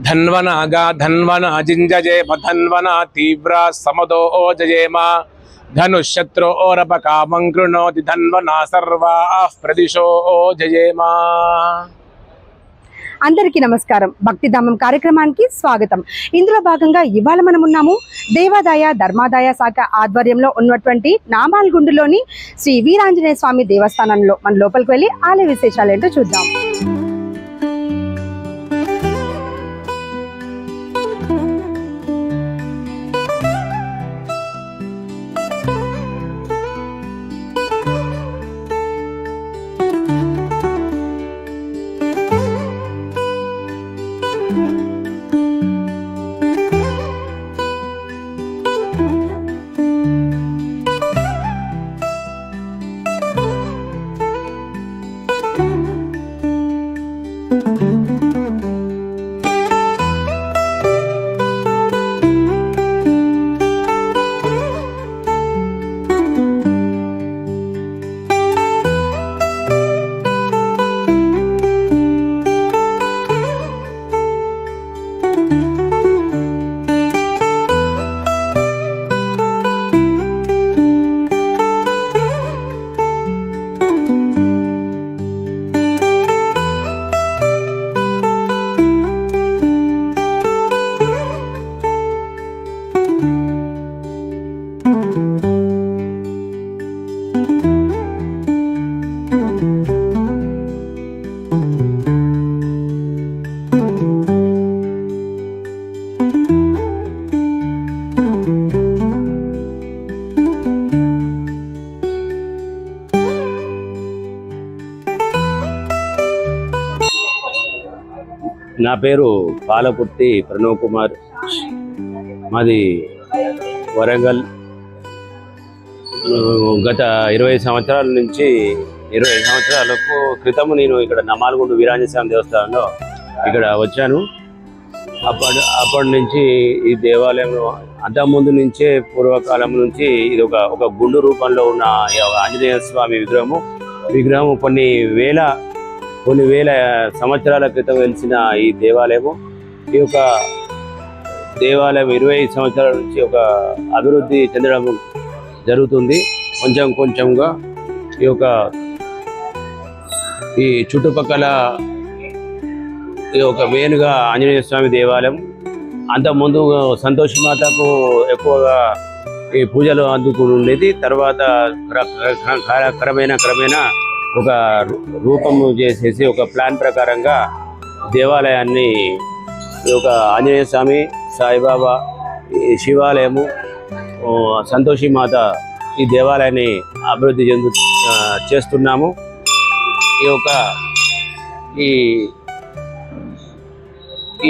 धन्वनागा धन्वना जिंजजेम धन्वना तीव्रा समदो ओजजेम धनुशत्रो ओरपकामं कृणोति धन्वना सर्वाः प्रदिशो ओजजेम। అందరికీ నమస్కారం. భక్తిధామం కార్యక్రమానికి స్వాగతం. ఇందులో భాగంగా ఇవాళ మనం ఉన్నాము దేవాదాయ ధర్మాదాయ శాఖ ఆధ్వర్యంలో ఉన్నటువంటి నామాల్గుండులోని శ్రీ వీరాంజనేయ స్వామి దేవస్థానంలో మన లోపలికి వెళ్ళి ఆలయ విశేషాలు ఏంటో చూద్దాం. నా పేరు పాలకుర్తి ప్రణవ్ కుమార్. మాది వరంగల్. గత 20 సంవత్సరాల నుంచి 20 సంవత్సరాలకు క్రితం నేను ఇక్కడ నమాల్గుండు వీరాంజనేయ స్వామి దేవస్థానంలో ఇక్కడ వచ్చాను. అప్పటి నుంచి ఈ దేవాలయంలో అంతకుముందు నుంచే పూర్వకాలం నుంచి ఇది ఒక గుండు రూపంలో ఉన్న ఆంజనేయ స్వామి విగ్రహము కొన్ని వేల సంవత్సరాల క్రితం వెలిసిన ఈ దేవాలయము. ఈ యొక్క దేవాలయం 20 సంవత్సరాల నుంచి ఒక అభివృద్ధి చెందడం జరుగుతుంది. కొంచెంగా ఈ చుట్టుపక్కల ఈ ఒక మెయిన్గా ఆంజనేయ స్వామి దేవాలయం. అంతకుముందు సంతోషమాతకు ఎక్కువగా ఈ పూజలు అందుకుని ఉండేది. తర్వాత క్రమేణా ఒక రూపము చేసేసి ఒక ప్లాన్ ప్రకారంగా దేవాలయాన్ని ఒక ఆంజనేయ స్వామి, సాయిబాబా, శివాలయము, సంతోషిమాత ఈ దేవాలయాన్ని అభివృద్ధి చేస్తున్నాము.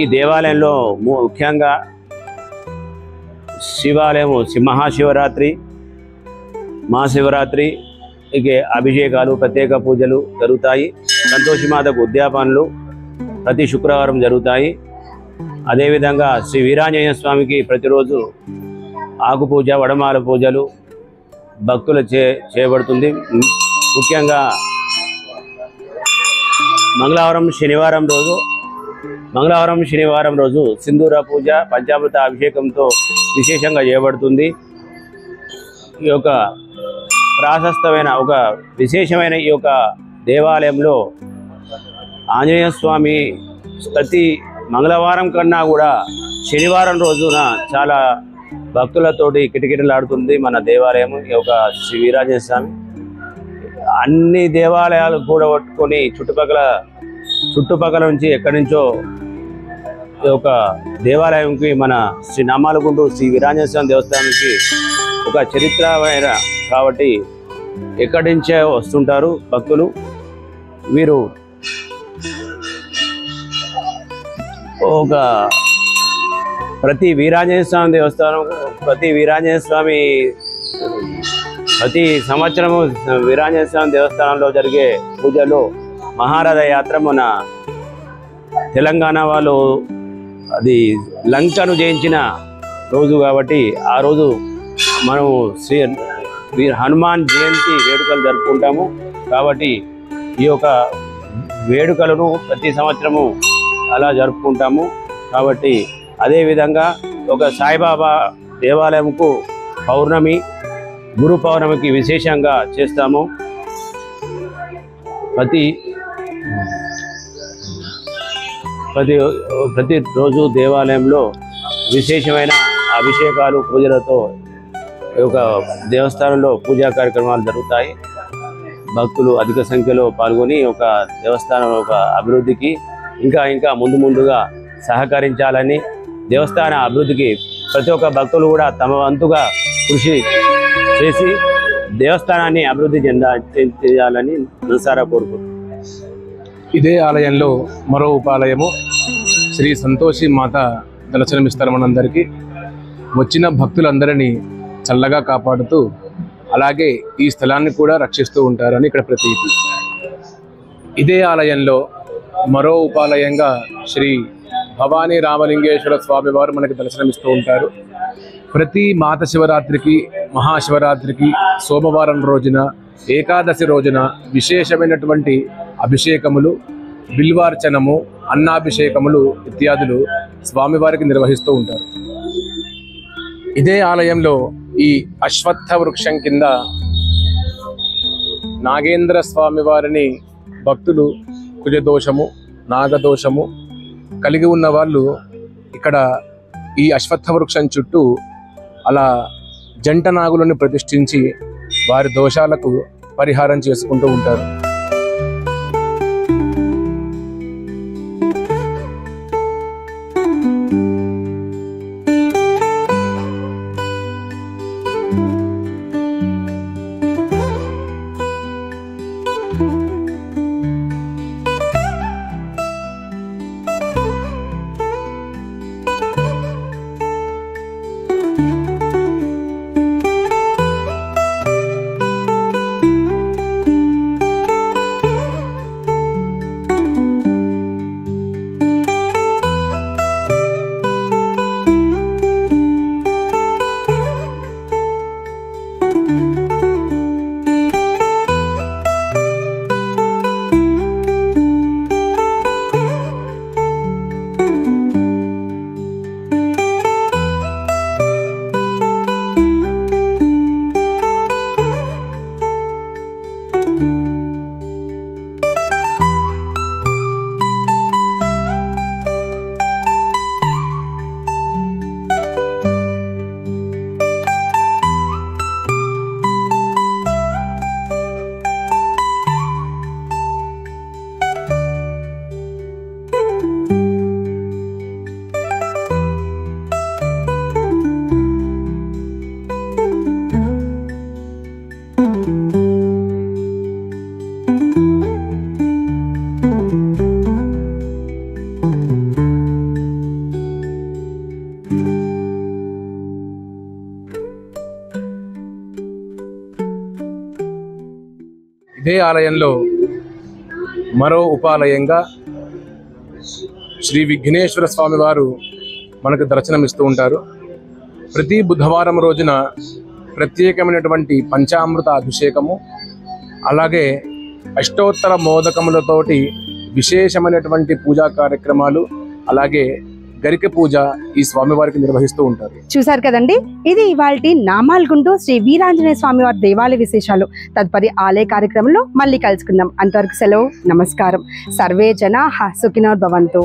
ఈ దేవాలయంలో ముఖ్యంగా శివాలయము మహాశివరాత్రి, మహాశివరాత్రి అభిషేకాలు, ప్రత్యేక పూజలు జరుగుతాయి. సంతోషిమాతకు ఉద్యాపనలు ప్రతి శుక్రవారం జరుగుతాయి. అదేవిధంగా శ్రీ వీరాంజనేయ స్వామికి ప్రతిరోజు ఆకు పూజ, వడమాల పూజలు భక్తులు చేయబడుతుంది. ముఖ్యంగా మంగళవారం శనివారం రోజు సింధూర పూజ, పంచామృత అభిషేకంతో విశేషంగా చేయబడుతుంది. ఈ యొక్క ప్రాశస్తమైన ఒక విశేషమైన ఈ యొక్క దేవాలయంలో ఆంజనేయ స్వామి ప్రతి మంగళవారం కన్నా కూడా శనివారం రోజున చాలా భక్తులతోటి కిటకిటలాడుతుంది మన దేవాలయం. ఈ యొక్క శ్రీ వీరాంజనేయ స్వామి అన్ని దేవాలయాలు కూడా పట్టుకొని చుట్టుపక్కల నుంచి ఎక్కడి నుంచో ఈ యొక్క దేవాలయంకి మన శ్రీ నామాలగుండు శ్రీ వీరాంజనేయ స్వామి దేవస్థానానికి ఒక చరిత్రమైన కాబట్టి ఎక్కడి నుంచే వస్తుంటారు భక్తులు. వీరు ప్రతి వీరాంజనేయ స్వామి దేవస్థానం ప్రతి సంవత్సరము వీరాంజనేయ స్వామి దేవస్థానంలో జరిగే పూజలు మహారథ యాత్ర మన తెలంగాణ వాళ్ళు అది లంకను జయించిన రోజు కాబట్టి ఆ రోజు మనము హనుమాన్ జయంతి వేడుకలు జరుపుకుంటాము. కాబట్టి ఈ యొక్క వేడుకలను ప్రతి సంవత్సరము అలా జరుపుకుంటాము. కాబట్టి అదేవిధంగా ఒక సాయిబాబా దేవాలయంకు పౌర్ణమి, గురు పౌర్ణమికి విశేషంగా చేస్తాము. ప్రతిరోజు దేవాలయంలో విశేషమైన అభిషేకాలు, పూజలతో ఈ యొక్క దేవస్థానంలో పూజా కార్యక్రమాలు జరుగుతాయి. భక్తులు అధిక సంఖ్యలో పాల్గొని ఒక దేవస్థానం ఒక అభివృద్ధికి ఇంకా ముందుగా సహకరించాలని, దేవస్థాన అభివృద్ధికి ప్రతి ఒక్క భక్తులు కూడా తమ వంతుగా కృషి చేసి దేవస్థానాన్ని అభివృద్ధి చేయాలని మనసారా కోరుకుంటున్నాను. ఇదే ఆలయంలో మరో ఉపాలయము శ్రీ సంతోషి మాత దర్శనమిస్తారు మనందరికీ. వచ్చిన భక్తులందరినీ చల్లగా కాపాడుతూ అలాగే ఈ స్థలాన్ని కూడా రక్షిస్తూ ఉంటారని ఇక్కడ ప్రతీతి. ఇదే ఆలయంలో మరో ఉపాలయంగా శ్రీ భవానీ రామలింగేశ్వర స్వామి వారు మనకి దర్శనమిస్తూ ఉంటారు. ప్రతి మాత శివరాత్రికి, మహాశివరాత్రికి, సోమవారం రోజున, ఏకాదశి రోజున విశేషమైనటువంటి అభిషేకములు, బిల్వార్చనము, అన్నాభిషేకములు ఇత్యాదులు స్వామివారికి నిర్వహిస్తూ ఉంటారు. ఇదే ఆలయంలో ఈ అశ్వత్థ వృక్షం కింద నాగేంద్ర స్వామి వారిని భక్తులు కుజదోషము, నాగదోషము కలిగి ఉన్న వాళ్ళు ఇక్కడ ఈ అశ్వత్థ వృక్షం చుట్టూ అలా జంట నాగులను ప్రతిష్ఠించి వారి దోషాలకు పరిహారం చేసుకుంటూ ఉంటారు. ఇదే ఆలయంలో మరో ఉపాలయంగా శ్రీ విఘ్నేశ్వర స్వామి వారు మనకు దర్శనమిస్తూ ఉంటారు. ప్రతి బుధవారం రోజున ప్రత్యేకమైనటువంటి పంచామృత అభిషేకము, అలాగే అష్టోత్తర మోదకములతోటి విశేషమైనటువంటి పూజా కార్యక్రమాలు, అలాగే గరిక పూజ ఈ స్వామివారికి నిర్వహిస్తూ ఉంటారు. చూసారు కదండి, ఇది ఇవాల్టి నామాల్గుండు శ్రీ వీరాంజనేయ స్వామి వారి దేవాలయ విశేషాలు. తదుపరి ఆలయ కార్యక్రమంలో మళ్ళీ కలుసుకుందాం. అంతవరకు సెలవు, నమస్కారం. సర్వే జనాః సుఖినో భవంతు.